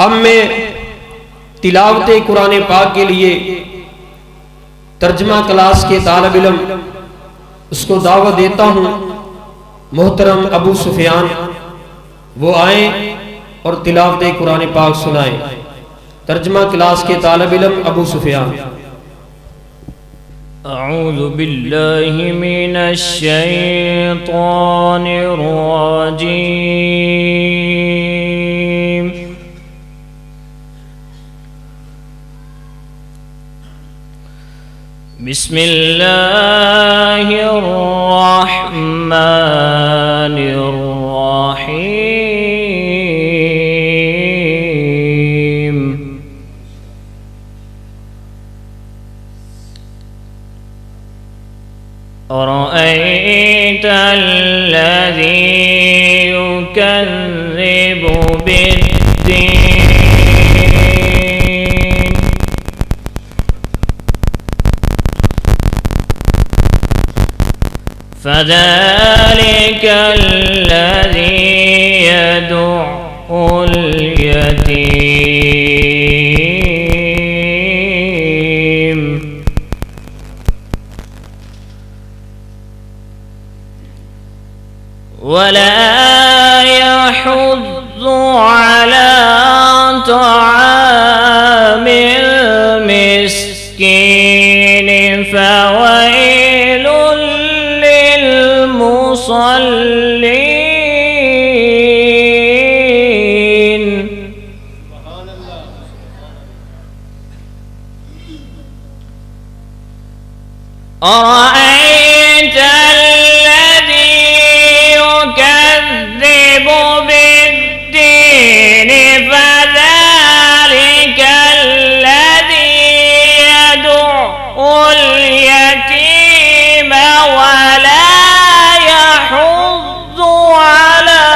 अब मैं तिलावत कुरान पाक के लिए तर्जमा क्लास के तालिब इल्म उसको दावत देता हूँ। मोहतरम अबू सुफियान वो आए और तिलावत कुरान पाक सुनाए। तर्जमा क्लास के तालिब इल्म अबू सुफियान। अऊज़ु बिल्लाहि मिनश शैतानिर रजीम। बिस्मिल्लाहिर रहमानिर रहीम। अर्अयतल्लज़ी युकज़्ज़िबु बिद्दीन। फ़ज़ालिकल्लज़ी यदु'उल यतीम। वला यहुज़्ज़ु अला तआमिल मिस्कीन। फ़वैलुल लिलमुसल्लीन। अरअयत الذي يكذب بالدين فذلك الذي يدع اليتيم ولا يحض على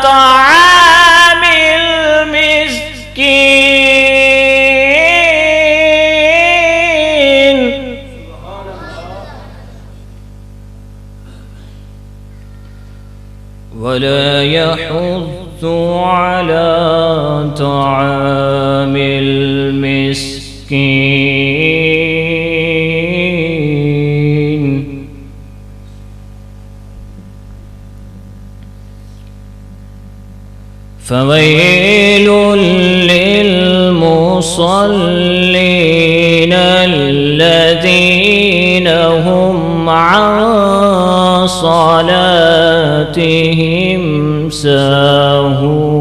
طعام المسكين. ولا يحض على طعام المسكين. فويل للمصلين الذين هم عن صلاتهم ساهون.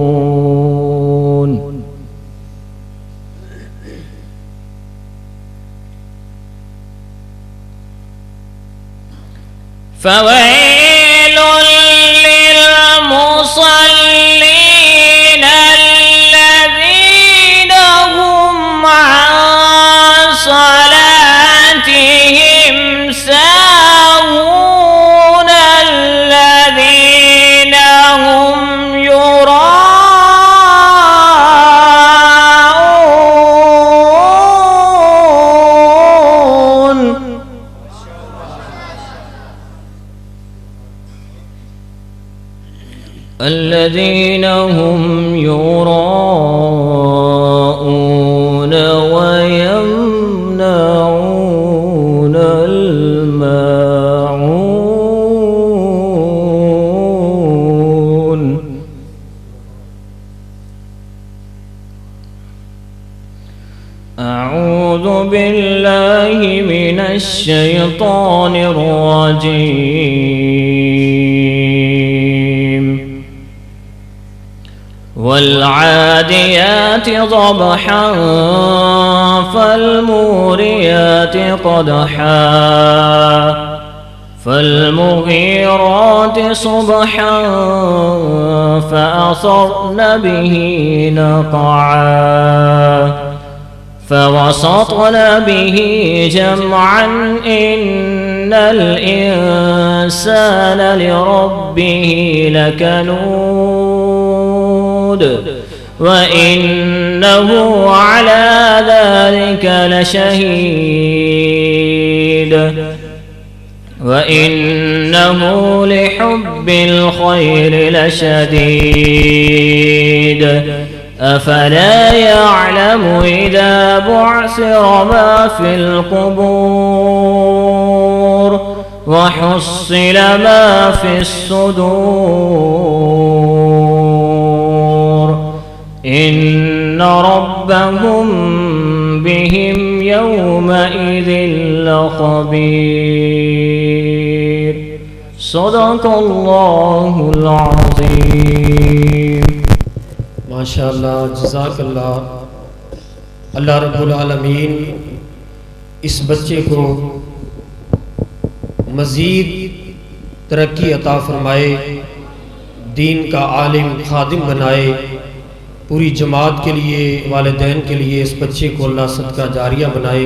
فويل للمصلين الذين هم عن صلاتهم ساهون الذين هم يراءون. الذين هم يراءون ويمنعون الماعون. أعوذ بالله من الشيطان الرجيم. والعاديات ضبحا فالموريات قدحا فالمغيرات صبحا فأثرن به نقعا فوسطن به جمعا إن الإنسان لربه لكنود وإنه على ذلك لشهيد وإنه لحب الخير لشديد أفلا يعلم إذا بعثر ما في القبور وحصل ما في الصدور إن ربهم بهم يومئذ لخبير صدق الله العظيم माशाअल्लाह जज़ाकल्लाह। अल्लाह रब्बुल आलमीन इस बच्चे को मज़ीद तरक्की अता फरमाए, दीन का आलिम खादिम बनाए। पूरी जमात के लिए, वालिदैन के लिए इस बच्चे को अल्लाह सदका जारिया बनाए।